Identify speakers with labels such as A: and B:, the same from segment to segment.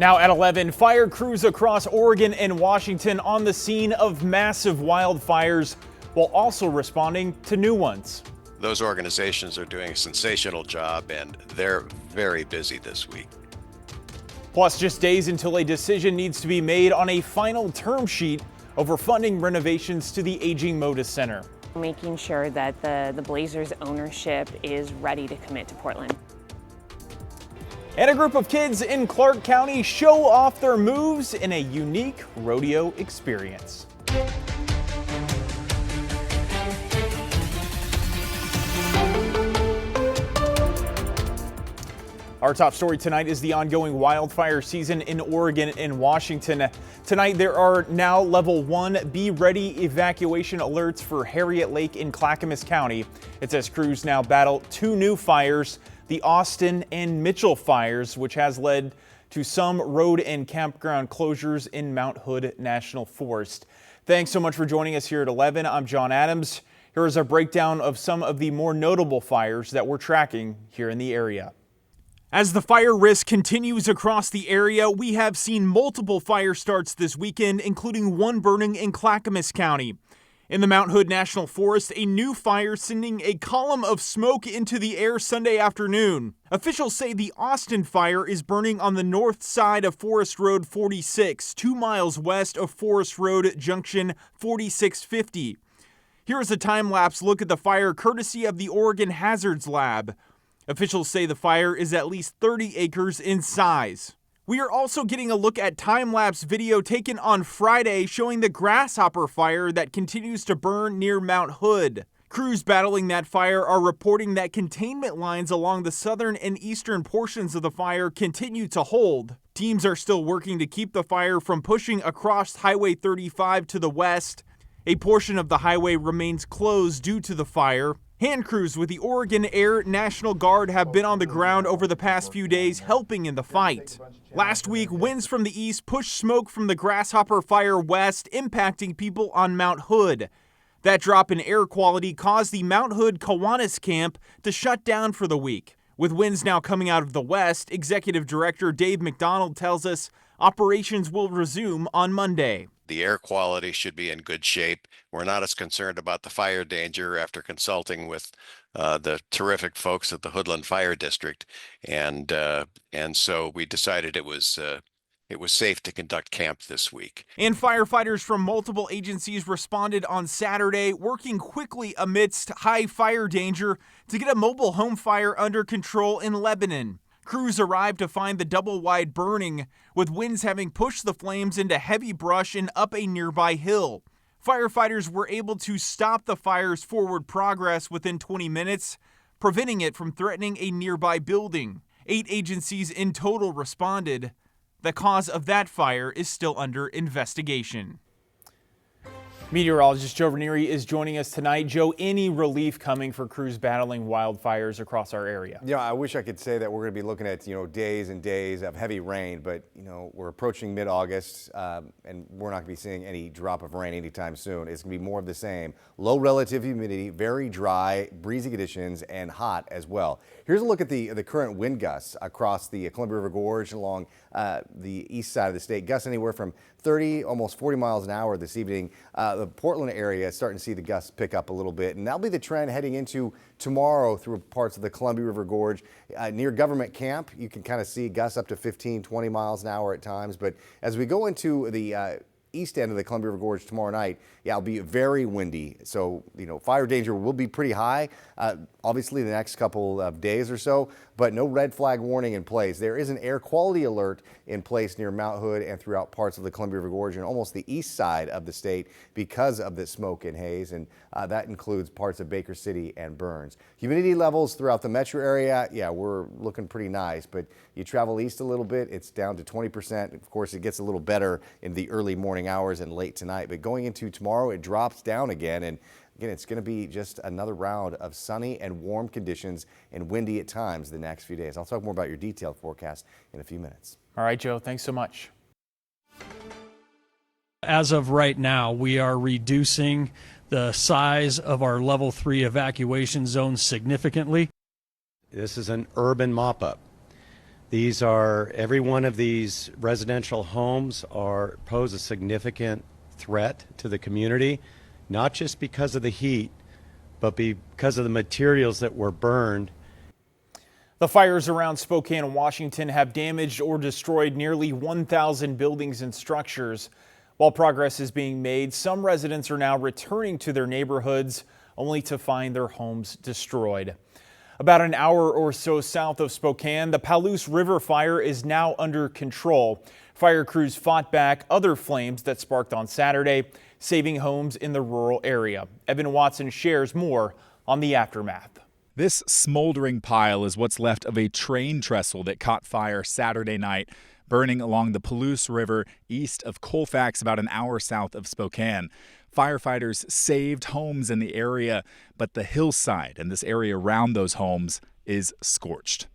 A: Now at 11, fire crews across Oregon and Washington on the scene of massive wildfires while also responding to new ones.
B: Those organizations are doing a sensational job and they're very busy this week.
A: Plus, just days until a decision needs to be made on a final term sheet over funding renovations to the aging Moda Center.
C: Making sure that the Blazers ownership is ready to commit to Portland.
A: And a group of kids in Clark County show off their moves in a unique rodeo experience. Our top story tonight is the ongoing wildfire season in Oregon and Washington. Tonight there are now level 1 be ready evacuation alerts for Harriet Lake in Clackamas County. It says crews now battle 2 new fires, the Austin and Mitchell fires, which has led to some road and campground closures in Mount Hood National Forest. Thanks so much for joining us here at 11. I'm John Adams. Here is our breakdown of some of the more notable fires that we're tracking here in the area. As the fire risk continues across the area, we have seen multiple fire starts this weekend, including one burning in Clackamas County. In the Mount Hood National Forest, a new fire sending a column of smoke into the air Sunday afternoon. Officials say the Austin fire is burning on the north side of Forest Road 46, 2 miles west of Forest Road Junction 4650. Here is a time-lapse look at the fire courtesy of the Oregon Hazards Lab. Officials say the fire is at least 30 acres in size. We are also getting a look at time-lapse video taken on Friday showing the grasshopper fire that continues to burn near Mount Hood. Crews battling that fire are reporting that containment lines along the southern and eastern portions of the fire continue to hold. Teams are still working to keep the fire from pushing across Highway 35 to the west. A portion of the highway remains closed due to the fire. Hand crews with the Oregon Air National Guard have been on the ground over the past few days helping in the fight. Last week, winds from the east pushed smoke from the grasshopper fire west, impacting people on Mount Hood. That drop in air quality caused the Mount Hood Kiwanis camp to shut down for the week. With winds now coming out of the west, Executive Director Dave McDonald tells us operations will resume on Monday.
B: The air quality should be in good shape. We're not as concerned about the fire danger after consulting with the terrific folks at the Hoodland Fire District, and so we decided it was safe to conduct camp this week.
A: And firefighters from multiple agencies responded on Saturday, working quickly amidst high fire danger to get a mobile home fire under control in Lebanon. Crews arrived to find the double-wide burning, with winds having pushed the flames into heavy brush and up a nearby hill. Firefighters were able to stop the fire's forward progress within 20 minutes, preventing it from threatening a nearby building. 8 agencies in total responded. The cause of that fire is still under investigation. Meteorologist Joe Ranieri is joining us tonight. Joe, any relief coming for crews battling wildfires across our area?
D: Yeah, I wish I could say that we're going to be looking at, days and days of heavy rain, but, we're approaching mid-August and we're not going to be seeing any drop of rain anytime soon. It's going to be more of the same. Low relative humidity, very dry, breezy conditions, and hot as well. Here's a look at the current wind gusts across the Columbia River Gorge along the east side of the state. Gusts anywhere from 30, almost 40 miles an hour this evening. The Portland area is starting to see the gusts pick up a little bit, and that'll be the trend heading into tomorrow through parts of the Columbia River Gorge. Near Government Camp, you can kind of see gusts up to 15, 20 miles an hour at times, but as we go into the east end of the Columbia River Gorge tomorrow night, it'll be very windy. So, fire danger will be pretty high, obviously the next couple of days or so, but no red flag warning in place. There is an air quality alert in place near Mount Hood and throughout parts of the Columbia River Gorge and almost the east side of the state because of the smoke and haze, and that includes parts of Baker City and Burns. Humidity levels throughout the metro area, we're looking pretty nice, but you travel east a little bit, it's down to 20%. Of course, it gets a little better in the early morning hours and late tonight, but going into tomorrow, it drops down again, and again, it's going to be just another round of sunny and warm conditions and windy at times the next few days. I'll talk more about your detailed forecast in a few minutes.
A: All right, Joe, thanks so much.
E: As of right now, we are reducing the size of our level 3 evacuation zone significantly.
F: This is an urban mop-up. Every one of these residential homes pose a significant threat to the community, not just because of the heat, but because of the materials that were burned.
A: The fires around Spokane, Washington have damaged or destroyed nearly 1,000 buildings and structures. While progress is being made, some residents are now returning to their neighborhoods only to find their homes destroyed. About an hour or so south of Spokane, the Palouse River fire is now under control. Fire crews fought back other flames that sparked on Saturday, saving homes in the rural area. Evan Watson shares more on the aftermath.
G: This smoldering pile is what's left of a train trestle that caught fire Saturday night, burning along the Palouse River east of Colfax, about an hour south of Spokane. Firefighters saved homes in the area, but the hillside and this area around those homes is scorched.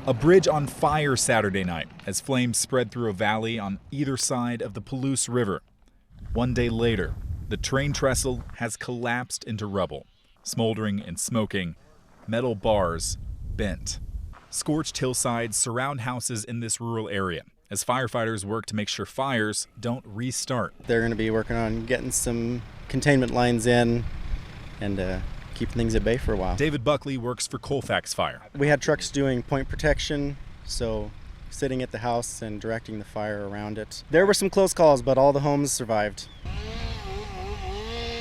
G: A bridge on fire Saturday night as flames spread through a valley on either side of the Palouse River. One day later, the train trestle has collapsed into rubble, smoldering and smoking, metal bars bent. Scorched hillsides surround houses in this rural area as firefighters work to make sure fires don't restart.
H: They're going to be working on getting some containment lines in and keeping things at bay for a while.
G: David Buckley works for Colfax Fire.
H: We had trucks doing point protection, so sitting at the house and directing the fire around it. There were some close calls, but all the homes survived.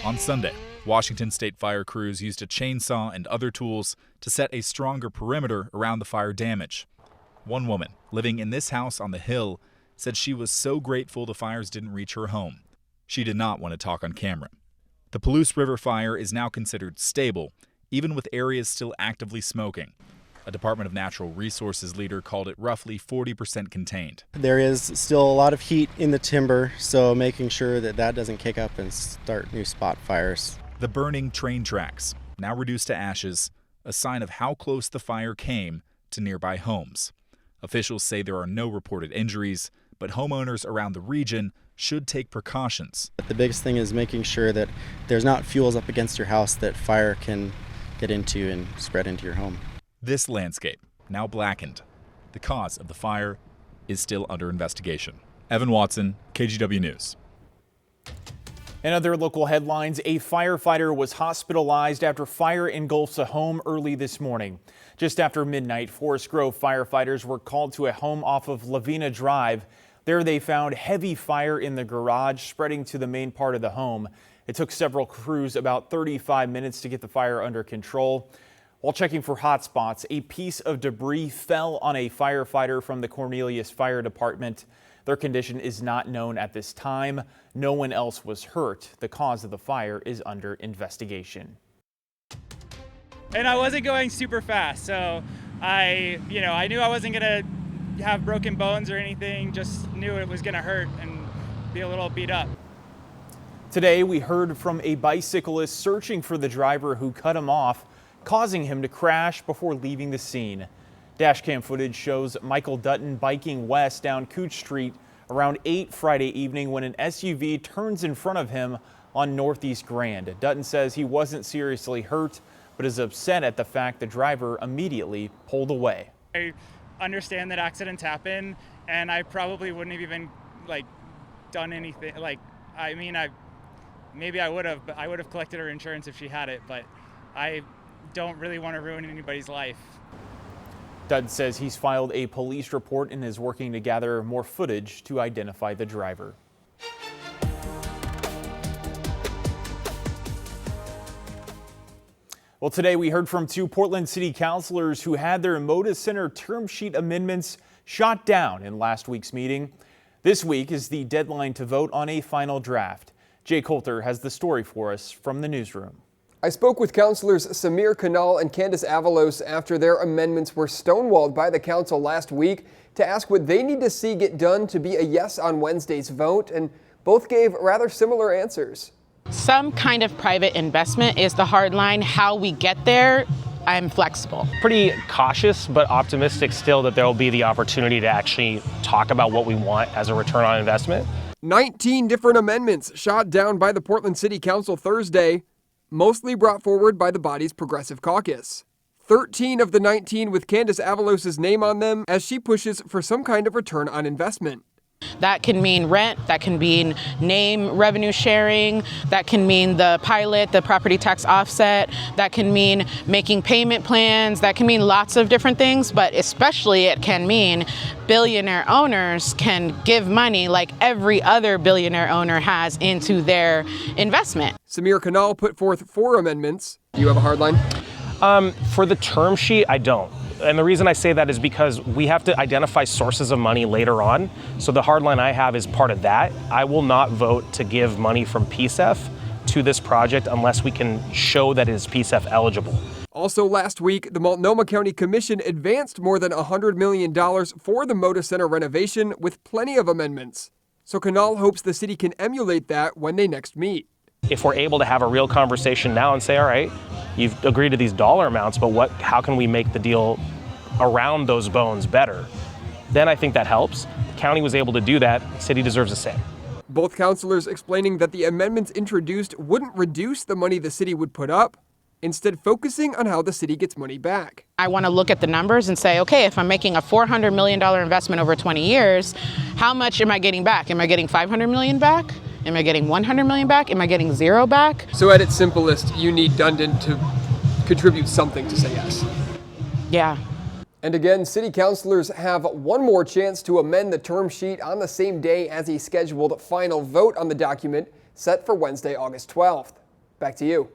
G: On Sunday, Washington State fire crews used a chainsaw and other tools to set a stronger perimeter around the fire damage. One woman living in this house on the hill said she was so grateful the fires didn't reach her home. She did not want to talk on camera. The Palouse River fire is now considered stable, even with areas still actively smoking. A Department of Natural Resources leader called it roughly 40% contained.
H: There is still a lot of heat in the timber, so making sure that that doesn't kick up and start new spot fires.
G: The burning train tracks, now reduced to ashes, a sign of how close the fire came to nearby homes. Officials say there are no reported injuries, but homeowners around the region should take precautions.
H: The biggest thing is making sure that there's not fuels up against your house that fire can get into and spread into your home.
G: This landscape, now blackened. The cause of the fire is still under investigation. Evan Watson, KGW News.
A: In other local headlines, a firefighter was hospitalized after fire engulfs a home early this morning. Just after midnight, Forest Grove firefighters were called to a home off of Lavina Drive. There they found heavy fire in the garage spreading to the main part of the home. It took several crews about 35 minutes to get the fire under control. While checking for hot spots, a piece of debris fell on a firefighter from the Cornelius Fire Department. Their condition is not known at this time. No one else was hurt. The cause of the fire is under investigation.
I: And I wasn't going super fast, so I knew I wasn't gonna have broken bones or anything, just knew it was gonna hurt and be a little beat up.
A: Today, we heard from a bicyclist searching for the driver who cut him off, causing him to crash before leaving the scene. Dashcam footage shows Michael Dutton biking west down Cooch Street around 8 Friday evening when an SUV turns in front of him on Northeast Grand. Dutton says he wasn't seriously hurt, but is upset at the fact the driver immediately pulled away.
I: I understand that accidents happen, and I probably wouldn't have even done anything. Maybe I would have, but I would have collected her insurance if she had it, but I don't really want to ruin anybody's life.
A: Dutton says he's filed a police report and is working to gather more footage to identify the driver. Well, today we heard from 2 Portland City Councilors who had their Moda Center term sheet amendments shot down in last week's meeting. This week is the deadline to vote on a final draft. Jay Coulter has the story for us from the newsroom.
J: I spoke with Councilors Samir Kanal and Candace Avalos after their amendments were stonewalled by the council last week to ask what they need to see get done to be a yes on Wednesday's vote, and both gave rather similar answers.
K: Some kind of private investment is the hard line. How we get there, I'm flexible.
L: Pretty cautious, but optimistic still that there will be the opportunity to actually talk about what we want as a return on investment.
J: 19 different amendments shot down by the Portland City Council Thursday, mostly brought forward by the body's Progressive Caucus. 13 of the 19 with Candace Avalos's name on them as she pushes for some kind of return on investment.
K: That can mean rent, that can mean name revenue sharing, that can mean the pilot, the property tax offset, that can mean making payment plans, that can mean lots of different things, but especially it can mean billionaire owners can give money like every other billionaire owner has into their investment.
J: Samir Kanal put forth 4 amendments. Do you have a hard line?
L: For the term sheet, I don't. And the reason I say that is because we have to identify sources of money later on. So the hard line I have is part of that. I will not vote to give money from PSEF to this project unless we can show that it is PSEF eligible.
J: Also last week, the Multnomah County Commission advanced more than $100 million for the Moda Center renovation with plenty of amendments. So Kanal hopes the city can emulate that when they next meet.
L: If we're able to have a real conversation now and say, all right, you've agreed to these dollar amounts, but how can we make the deal around those bones better? Then I think that helps. The county was able to do that. The city deserves the same.
J: Both councilors explaining that the amendments introduced wouldn't reduce the money the city would put up, instead focusing on how the city gets money back.
K: I want to look at the numbers and say, okay, if I'm making a $400 million investment over 20 years, how much am I getting back? Am I getting $500 million back? Am I getting $100 million back? Am I getting 0 back?
J: So at its simplest, you need Dundon to contribute something to say yes.
K: Yeah.
J: And again, city councilors have one more chance to amend the term sheet on the same day as a scheduled final vote on the document set for Wednesday, August 12th. Back to you.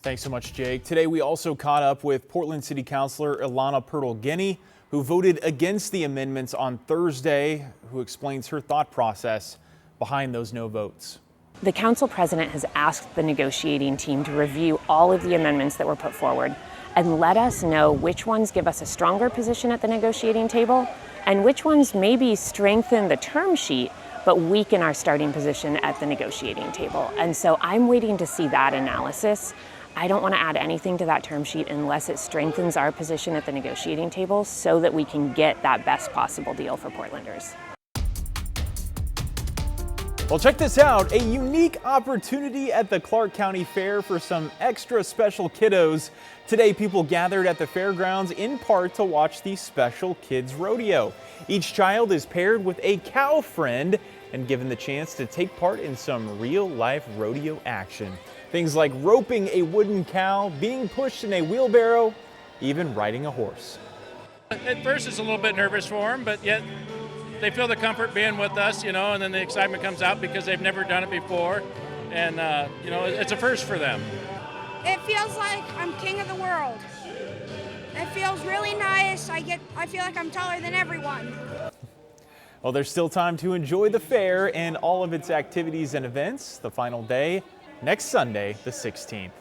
A: Thanks so much, Jake. Today, we also caught up with Portland City Councilor Ilana Purtle-Guiney, who voted against the amendments on Thursday, who explains her thought process behind those no votes.
C: The council president has asked the negotiating team to review all of the amendments that were put forward and let us know which ones give us a stronger position at the negotiating table and which ones maybe strengthen the term sheet but weaken our starting position at the negotiating table. And so I'm waiting to see that analysis. I don't want to add anything to that term sheet unless it strengthens our position at the negotiating table so that we can get that best possible deal for Portlanders.
A: Well, check this out, a unique opportunity at the Clark County Fair for some extra special kiddos. Today, people gathered at the fairgrounds in part to watch the special kids rodeo. Each child is paired with a cow friend and given the chance to take part in some real-life rodeo action. Things like roping a wooden cow, being pushed in a wheelbarrow, even riding a horse.
M: At first, it's a little bit nervous for them, but yet they feel the comfort being with us, and then the excitement comes out because they've never done it before. And, it's a first for them.
N: It feels like I'm king of the world. It feels really nice. I feel like I'm taller than everyone.
A: Well, there's still time to enjoy the fair and all of its activities and events. The final day, next Sunday, the 16th.